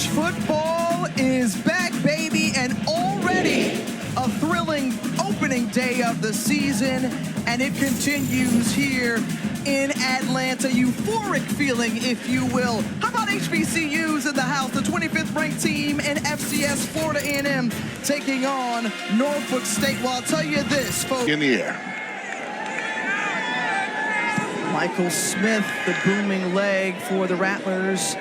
College football is back, baby, and already a thrilling opening day of the season, and it continues here in Atlanta. Euphoric feeling, if you will. How about HBCUs in the house? The 25th ranked team in FCS, Florida A&M, taking on Norfolk State. Well, I'll tell you this, folks. In the air. Michael Smith, the booming leg for the Rattlers.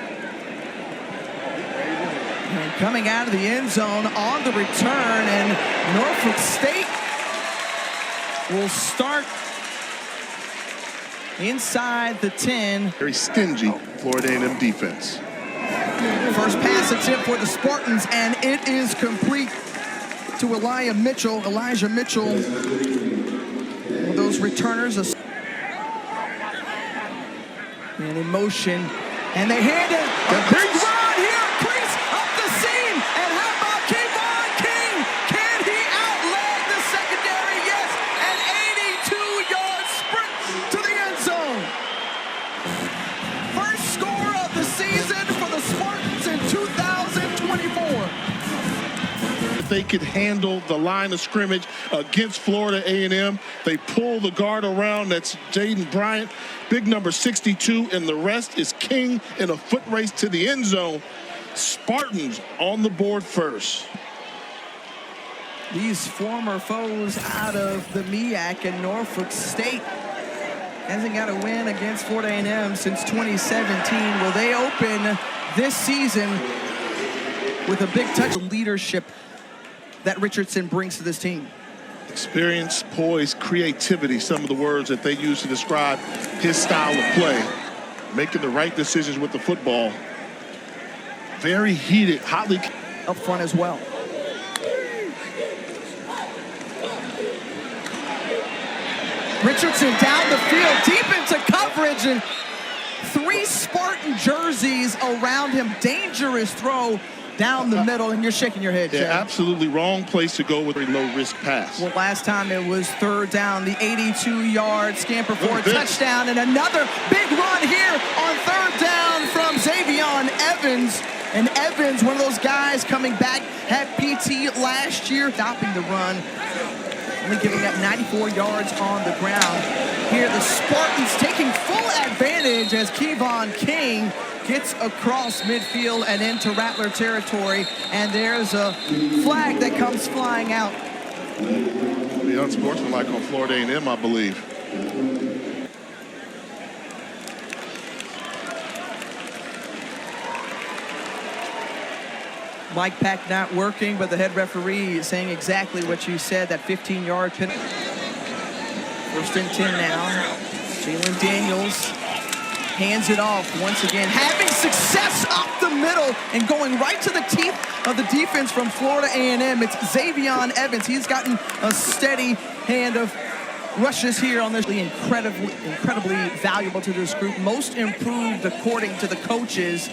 And coming out of the end zone on the return, and Norfolk State will start inside the 10. Very stingy Florida A&M defense. First pass attempt for the Spartans, and it is complete to Elijah Mitchell. Those returners and in motion, and they hand it a big run here. Crease up the seam, and how about Kevon King? Can he outleg the secondary? Yes, an 82-yard sprint to the end zone. First score of the season for the Spartans in 2024. If they could handle the line of scrimmage against Florida A&M, they pull the guard around. That's Jaden Bryant, big number 62, and the rest is King in a foot race to the end zone. Spartans on the board first. These former foes out of the MEAC, and Norfolk State hasn't got a win against Florida A&M since 2017. Will they open this season with a big touch of leadership that Richardson brings to this team? Experience, poise, creativity, some of the words that they use to describe his style of play. Making the right decisions with the football. Very heated, hotly up front as well. Richardson down the field, deep into coverage, and 3 Spartan jerseys around him. Dangerous throw down the middle, and you're shaking your head, Chad. Yeah, absolutely wrong place to go with a low-risk pass. Well, last time it was third down, the 82-yard scamper for a touchdown, and another big run here on third down from Xavion Evans. And Evans, one of those guys coming back, had PT last year, stopping the run, only giving up 94 yards on the ground. Here, the Spartans taking full advantage as Kevon King gets across midfield and into Rattler territory, and there's a flag that comes flying out. The unsportsmanlike on Florida A&M, I believe. Mike Pack not working, but the head referee is saying exactly what you said, that 15-yard penalty. First and 10 now. Jalen Daniels hands it off once again, having success up the middle and going right to the teeth of the defense from Florida A&M. It's Xavion Evans. He's gotten a steady hand of rushes here on this. Incredibly valuable to this group. Most improved according to the coaches.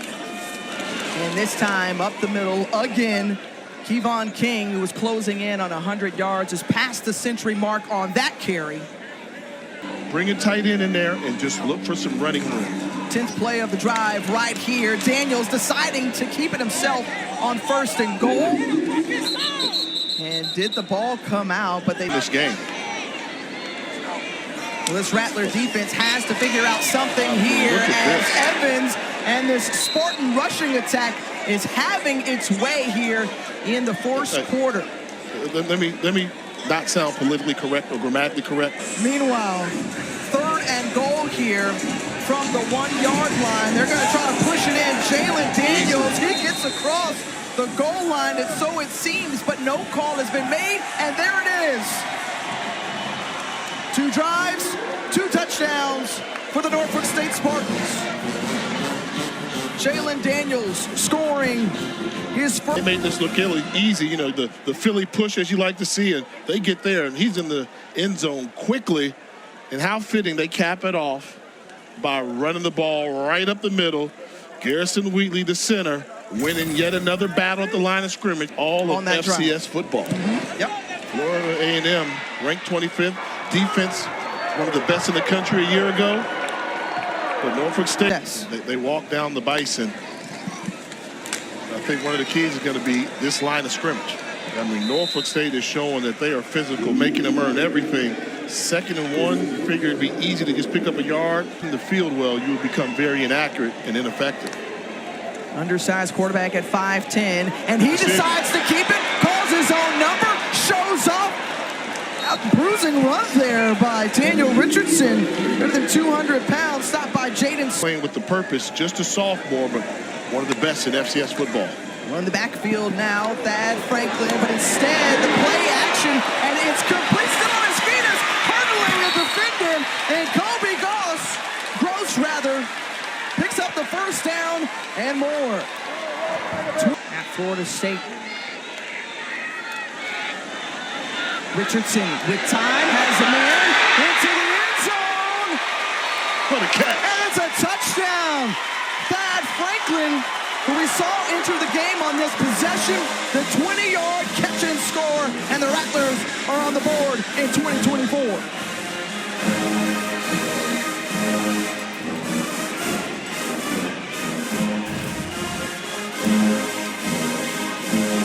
And this time up the middle again. Kevon King, who was closing in on 100 yards, is past the century mark on that carry. Bring a tight end in there and just look for some running room. 10th play of the drive right here. Daniels deciding to keep it himself on first and goal. And did the ball come out, but they... This game. Well, this Rattler defense has to figure out something here as Evans and this Spartan rushing attack is having its way here in the first quarter. Let me not sound politically correct or grammatically correct. Meanwhile, third and goal here from the 1-yard line. They're going to try to push it in. Jalen Daniels, he gets across the goal line, and so it seems, but no call has been made, and there it is. 2 drives, 2 touchdowns for the Norfolk State Spartans. Jalen Daniels scoring his first. They made this look easy, you know, the Philly push, as you like to see, and they get there, and he's in the end zone quickly. And how fitting they cap it off by running the ball right up the middle. Garrison Wheatley, the center, winning yet another battle at the line of scrimmage, all of FCS football. Yep. Florida A&M, ranked 25th. Defense, one of the best in the country a year ago. But Norfolk State, they walk down the Bison. I think one of the keys is going to be this line of scrimmage. I mean, Norfolk State is showing that they are physical, making them earn everything. 2nd and 1, you figure it'd be easy to just pick up a yard. In the field well, you would become very inaccurate and ineffective. Undersized quarterback at 5'10", and he decides to keep it, calls his own number, shows up. A bruising run there by Daniel Richardson, better than 200 pounds, stopped by Jaden. Playing with the purpose, just a sophomore, but one of the best in FCS football. On the backfield now, Thad Franklin, but instead the play action, and it's complete, still on his feet, is hurdling the defender, and Kobe Gross picks up the first down and more. At Florida State. Richardson with time, has a man into the end zone. What a catch. And it's a touchdown. Thad Franklin, who we saw enter the game on this possession, the 20-yard catch and score, and the Rattlers are on the board in 2024.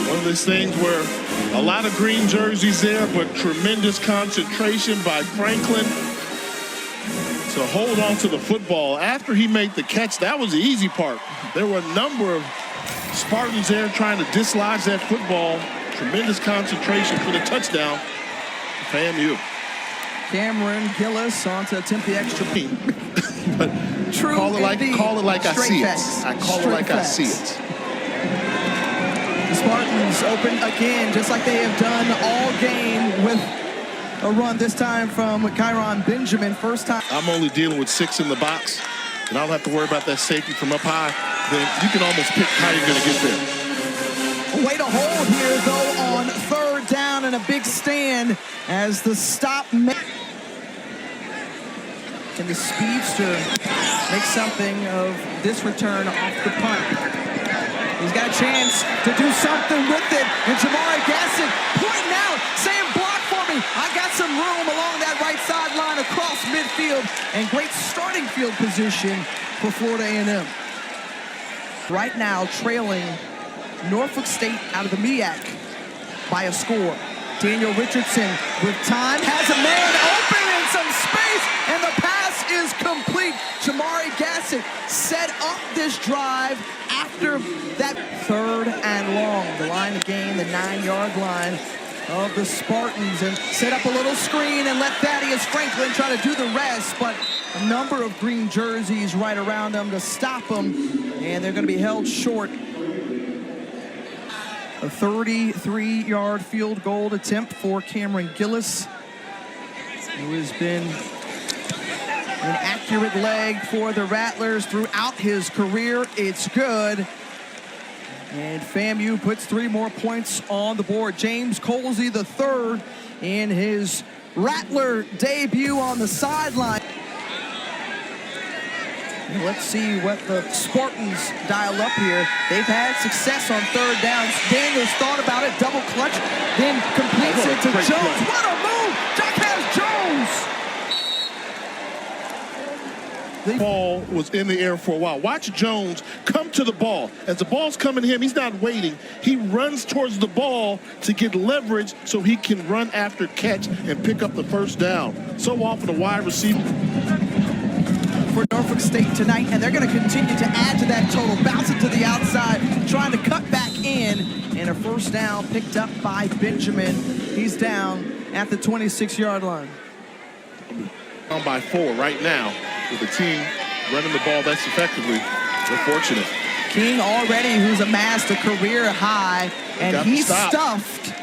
One of those things where a lot of green jerseys there, but tremendous concentration by Franklin to hold on to the football. After he made the catch, that was the easy part. There were a number of Spartans there trying to dislodge that football. Tremendous concentration for the touchdown. FAMU. Cameron Gillis on to attempt the extra point. But True call it like I see it. I call it like I see it. The Spartans open again, just like they have done all game, with a run this time from Kyron Benjamin. First time. I'm only dealing with 6 in the box, and I don't have to worry about that safety from up high. Then you can almost pick how you're going to get there. Way to hold here, though, on 3rd down, and a big stand as the stop. Can the speedster make something of this return off the punt? He's got a chance to do something with it, and Jamari Gassett pointing out, saying, block for me. I got some room along that right sideline across midfield, and great starting field position for Florida A&M. Right now, trailing Norfolk State out of the MEAC by a score. Daniel Richardson with time, has a man open in some space, and the pass is complete. Jamari Gassett set up this drive after that 3rd and long. The line of gain, the 9-yard line of the Spartans, and set up a little screen and let Thaddeus Franklin try to do the rest, but a number of green jerseys right around them to stop them, and they're going to be held short. A 33-yard field goal attempt for Cameron Gillis, who has been an accurate leg for the Rattlers throughout his career. It's good. And FAMU puts 3 more points on the board. James Colsey III in his Rattler debut on the sideline. And let's see what the Spartans dial up here. They've had success on 3rd downs. Daniels thought about it, double clutch, then completes it to Jones. What a move! Jacquez Jones! The ball was in the air for a while. Watch Jones come to the ball. As the ball's coming to him, he's not waiting. He runs towards the ball to get leverage so he can run after catch and pick up the first down. So often a wide receiver. For Norfolk State tonight, and they're going to continue to add to that total. Bounce it to the outside, trying to cut back in, and a first down picked up by Benjamin. He's down at the 26-yard line. Down by 4 right now with the team running the ball that's effectively. They're fortunate. King already, who's amassed a career high, and he's stuffed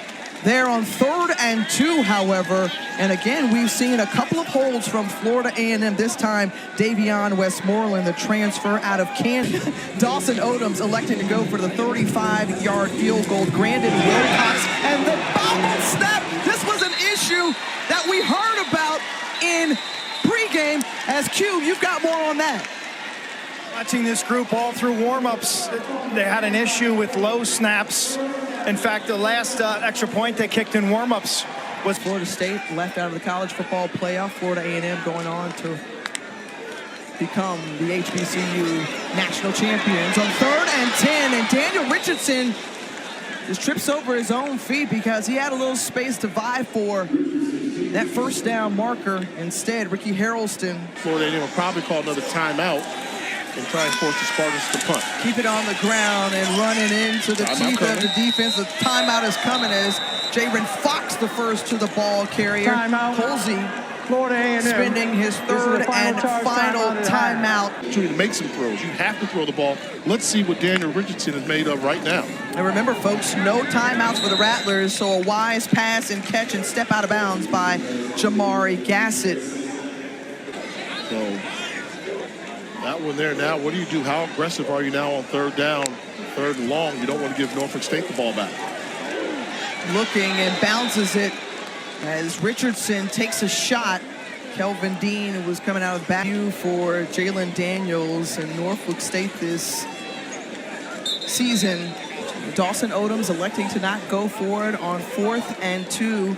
there on 3rd and 2, however. And again, we've seen a couple of holds from Florida A&M. This time, Davion Westmoreland, the transfer out of Kansas. Dawson Odoms elected to go for the 35-yard field goal. Grandin Wilcox, and the bobble snap. This was an issue that we heard about in pregame. As Q, you've got more on that. Watching this group all through warmups, they had an issue with low snaps. In fact, the last extra point they kicked in warmups was Florida State left out of the college football playoff. Florida A&M going on to become the HBCU national champions on 3rd and 10. And Daniel Richardson Richardson just trips over his own feet because he had a little space to vie for that first down marker. Instead, Ricky Harrelson. Florida A&M will probably call another timeout and try and force the Spartans to punt. Keep it on the ground and running into the teeth of the defense. The timeout is coming as Jaron Fox, the first to the ball carrier. Timeout. Colsey Florida A&M spending his third and final timeout. To make some throws, you have to throw the ball. Let's see what Daniel Richardson is made of right now. And remember, folks, no timeouts for the Rattlers, so a wise pass and catch and step out of bounds by Jamari Gassett. So that one there now, what do you do? How aggressive are you now on third down, third and long? You don't want to give Norfolk State the ball back. Looking and bounces it as Richardson takes a shot. Kelvin Dean was coming out of the back for Jalen Daniels and Norfolk State this season. Dawson Odoms electing to not go for it on 4th and 2.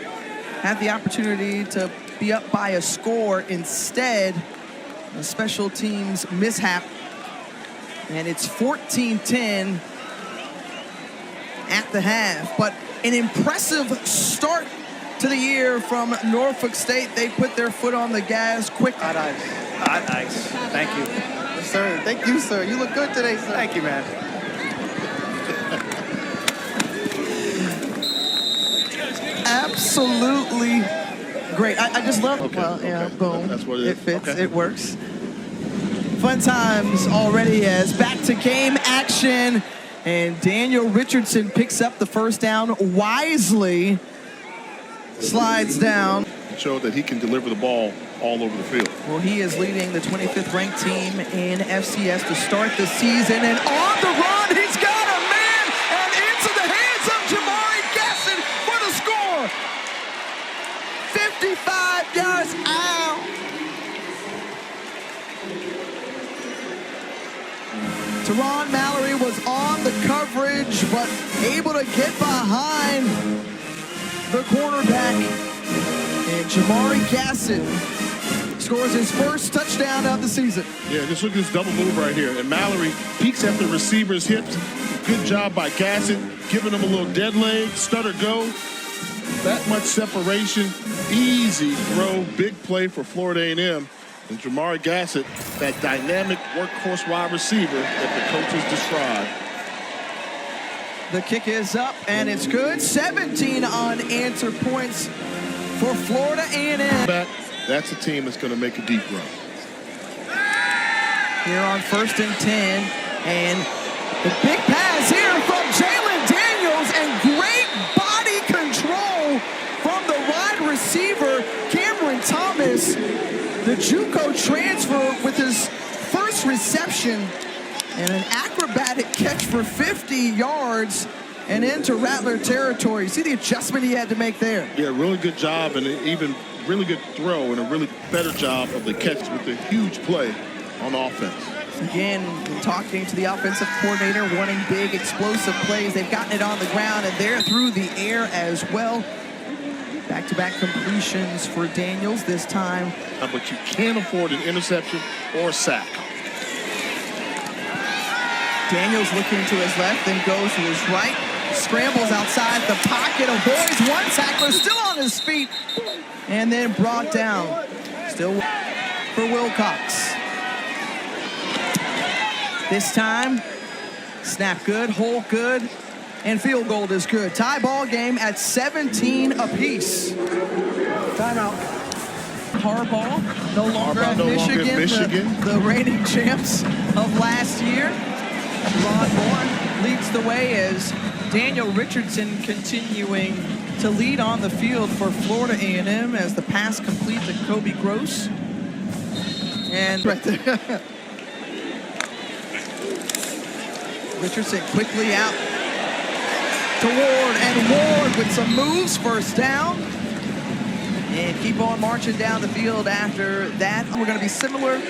Had the opportunity to be up by a score. Instead, a special teams mishap. And it's 14-10 at the half. But an impressive start to the year from Norfolk State. They put their foot on the gas quick. Hot ice. Hot ice. Thank you. Yes, sir. Thank you, sir. You look good today, sir. Thank you, man. Absolutely great. I just love it. Okay, Well, yeah, okay. boom. That's what it is. It fits. Okay. It works. Fun times already as back to game action. And Daniel Richardson picks up the first down wisely. Slides down. It showed that he can deliver the ball all over the field. Well, he is leading the 25th ranked team in FCS to start the season. And on the run, he's got a man and into the hands of Jamari Gassett for the score. 55 yards out. Teron Mallory was on the coverage, but able to get behind the cornerback. And Jamari Gassett scores his first touchdown of the season. Yeah, just look at this double move right here. And Mallory peeks at the receiver's hips. Good job by Gassett, giving him a little dead leg, stutter go. That much separation, easy throw, big play for Florida A&M. And Jamari Gassett, that dynamic workhorse wide receiver that the coaches described. The kick is up, and it's good. 17 unanswered points for Florida A&M. That's a team that's going to make a deep run. Here on 1st and 10, and the big pass here from Jalen Daniels, and great body control from the wide receiver, Cameron Thomas. The JUCO transfer with his first reception and an acrobatic catch for 50 yards and into Rattler territory. See the adjustment he had to make there. Yeah, really good job, and even really good throw, and a really better job of the catch with the huge play on offense. Again, talking to the offensive coordinator, wanting big, explosive plays. They've gotten it on the ground, and they're through the air as well. Back-to-back completions for Daniels this time. But you can't afford an interception or a sack. Daniels looking to his left, then goes to his right. Scrambles outside the pocket, avoids one tackler, still on his feet, and then brought down. Still for Wilcox. This time, snap good, hold good, and field goal is good. Tie ball game at 17 apiece. Timeout. Harbaugh no longer at Michigan, the reigning champs of last year. Ron Bourne leads the way as Daniel Richardson continuing to lead on the field for Florida A&M as the pass complete to Kobe Gross. And right there. Richardson quickly out to Ward, and Ward with some moves, first down. And keep on marching down the field after that. We're going to be similar.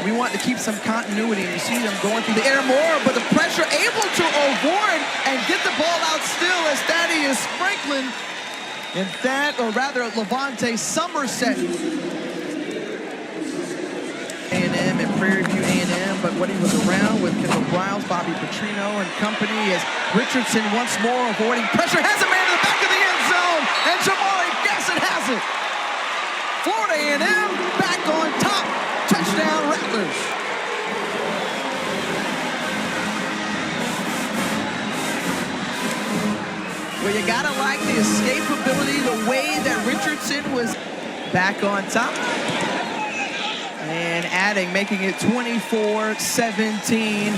We want to keep some continuity. You see them going through the air more, but the pressure able to avoid and get the ball out still as Thaddeus Franklin and that, or rather Levante Somerset. A&M and Prairie View A&M but what he was around with Kendall Briles, Bobby Petrino, and company, as Richardson once more avoiding pressure, has a man in the back of the end zone, and Jamari Gassett has it. Florida A&M back on top. Touchdown, Rattlers. Well, you gotta like the escapability, the way that Richardson was back on top. And adding, making it 24-17.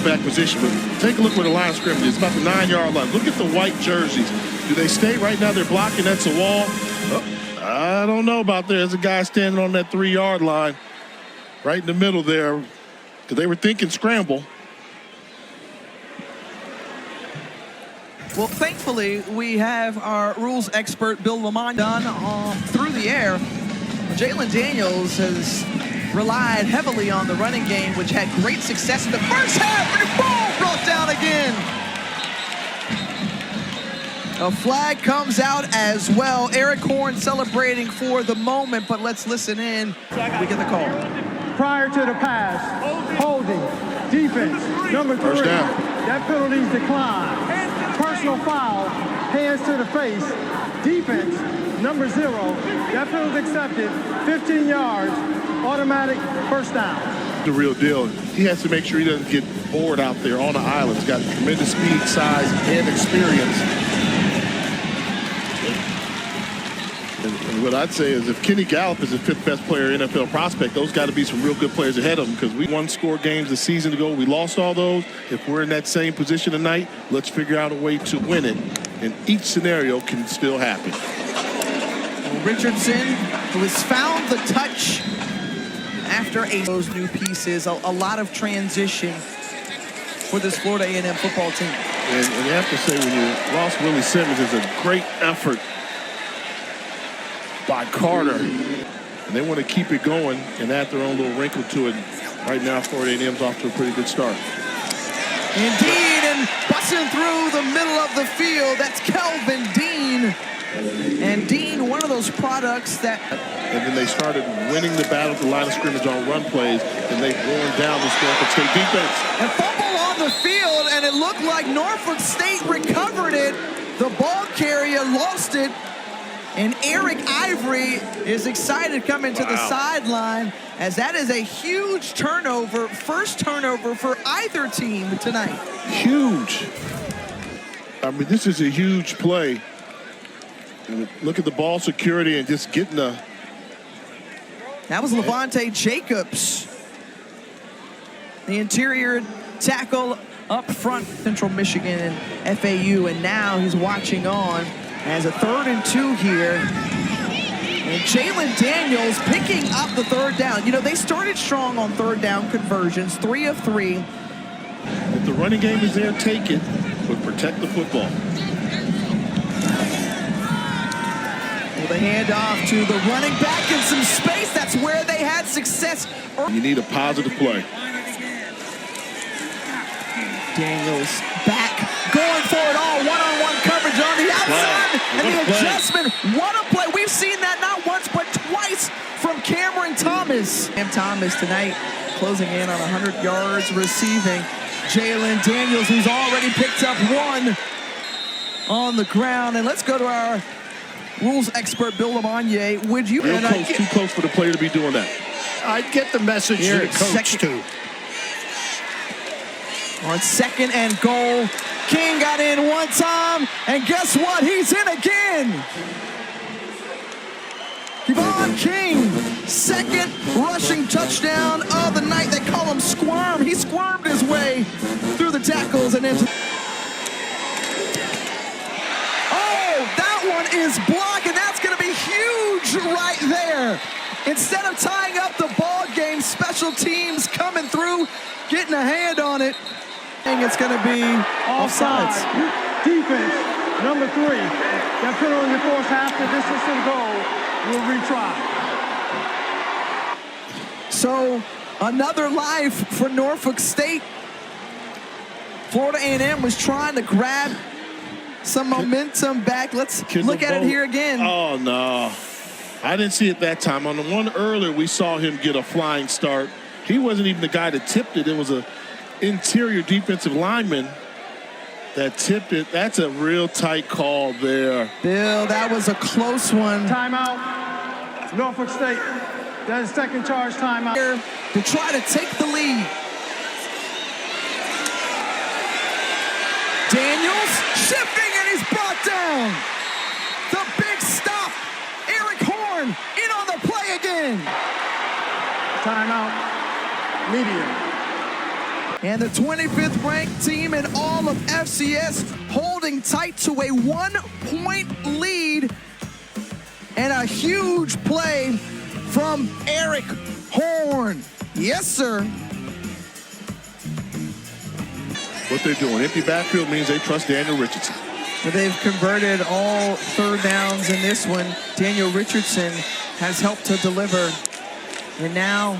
Back position, but take a look where the line of scrimmage is. It's about the 9-yard line. Look at the white jerseys. Do they stay? Right now they're blocking. That's a wall. Oh, I don't know about there. There's a guy standing on that 3-yard line right in the middle there because they were thinking scramble. Well, thankfully, we have our rules expert, Bill Lamont, done through the air. Jalen Daniels has relied heavily on the running game, which had great success in the first half, and boom, brought down again. A flag comes out as well. Eric Horn celebrating for the moment, but let's listen in. We get the call. Prior to the pass, holding, defense, number 3. First down. That penalty's declined. Personal foul, hands to the face, defense, number 0. That penalty accepted, 15 yards, automatic first down. The real deal. He has to make sure he doesn't get bored out there on the island. He's got tremendous speed, size, and experience. And what I'd say is if Kenny Gallup is the 5th best player NFL prospect, those got to be some real good players ahead of him because we won score games a season ago. We lost all those. If we're in that same position tonight, let's figure out a way to win it. And each scenario can still happen. Richardson, who has found the touch after those new pieces, a lot of transition for this Florida A&M football team. And you have to say, when you lost Willie Simmons, it's a great effort by Carter. And they want to keep it going and add their own little wrinkle to it. Right now, Florida A&M's off to a pretty good start. Indeed, and busting through the middle of the field, that's Kelvin Dean. And Dean, one of those products that... And then they started winning the battle at the line of scrimmage on run plays, and they've worn down this Norfolk State defense. And fumble on the field, and it looked like Norfolk State recovered it. The ball carrier lost it. And Eric Ivory is excited coming to the sideline, as that is a huge turnover, first turnover for either team tonight. Huge. I mean, this is a huge play. And look at the ball security and just getting the... That was Levante Jacobs, the interior tackle up front, Central Michigan and FAU, and now he's watching on as a 3rd and 2 here. And Jalen Daniels picking up the 3rd down. You know, they started strong on 3rd down conversions, 3 of 3. If the running game is there, take it, but protect the football. With a handoff to the running back in some space. That's where they had success. You need a positive play. Daniels back, going for it all. One-on-one coverage on the outside. And the adjustment. What a play. We've seen that not once, but twice from Cameron Thomas. Cam Thomas tonight closing in on 100 yards receiving. Jalen Daniels, who's already picked up 1 on the ground. And let's go to our rules expert, Bill Lamonier. Would you... Real close, too close for the player to be doing that. I'd get the message to the coach, too. On 2nd and goal, King got in one time, and guess what? He's in again. Kevon King, 2nd rushing touchdown of the night. They call him Squirm. He squirmed his way through the tackles and into... Oh, that one is blocked, and that's going to be huge right there. Instead of tying up the ball game, special teams coming through, getting a hand on it. It's going to be offsides. Defense, number 3. That penalty force half the distance to the goal. We'll retry. So another life for Norfolk State. Florida A&M was trying to grab some momentum back. Let's look at it here again. Oh, no. I didn't see it that time. On the one earlier, we saw him get a flying start. he wasn't even the guy that tipped it. It was a interior defensive lineman that tipped it. That's a real tight call there. Bill, that was a close one. Timeout. Norfolk State. That is second charge timeout. Here to try to take the lead. Daniels shifting, and he's brought down. The big stop. Eric Horn in on the play again. Timeout. Medium. And the 25th ranked team in all of FCS holding tight to a 1-point lead. And a huge play from Eric Horn. Yes, sir. What they're doing, empty backfield means they trust Daniel Richardson. They've converted all third downs in this one. Daniel Richardson has helped to deliver. And now,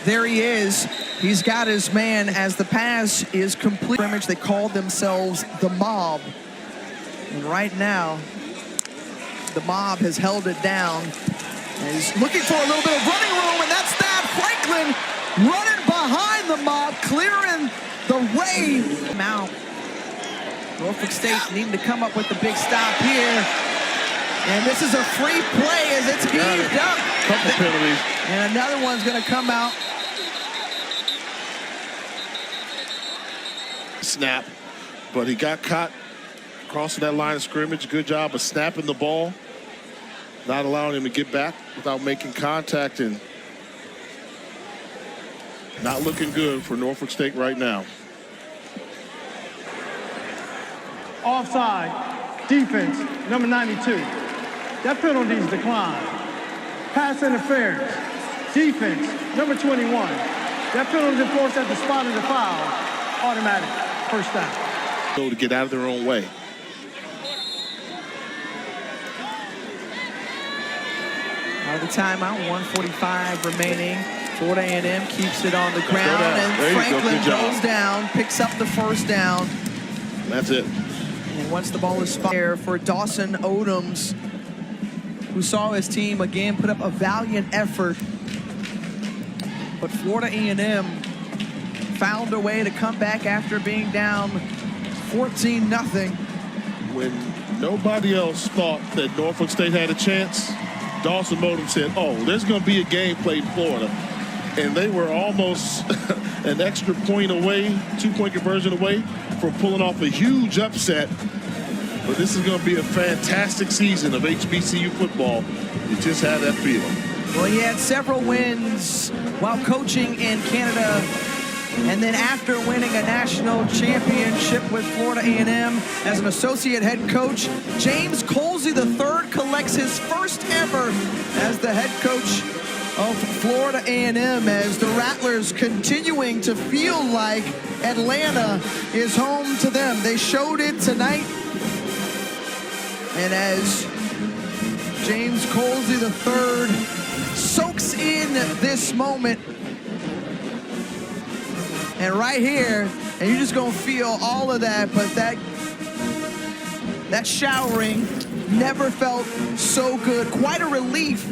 there he is. He's got his man as the pass is complete. They called themselves the Mob. And right now, the Mob has held it down. And he's looking for a little bit of running room, and that's that. Franklin running behind the Mob, clearing the way. Now, Norfolk State needing to come up with the big stop here. And this is a free play as it's heaved up. Couple penalties. And another one's going to come out. Snap, but he got caught crossing that line of scrimmage. Good job of snapping the ball, not allowing him to get back without making contact, and not looking good for Norfolk State right now. Offside. Defense, number 92. That penalty is declined. Pass interference. Defense, number 21. That penalty is enforced at the spot of the foul. Automatic. First down. So to get out of their own way. Out of the timeout, 1:45 remaining. Florida A&M keeps it on the ground, and Franklin goes down, picks up the first down. That's it. And once the ball is fired for Dawson Odoms, who saw his team again put up a valiant effort, but Florida A&M found a way to come back after being down 14-0. When nobody else thought that Norfolk State had a chance, Dawson Odom said, oh, there's going to be a game played in Florida. And they were almost an extra point away, 2-point conversion away from pulling off a huge upset. But this is going to be a fantastic season of HBCU football. You just had that feeling. Well, he had several wins while coaching in Canada, and then after winning a national championship with Florida A&M as an associate head coach, James Colsey III collects his first ever as the head coach of Florida A&M, as the Rattlers continuing to feel like Atlanta is home to them. They showed it tonight. And as James Colsey III soaks in this moment, and right here, and you're just gonna feel all of that, but that showering never felt so good. Quite a relief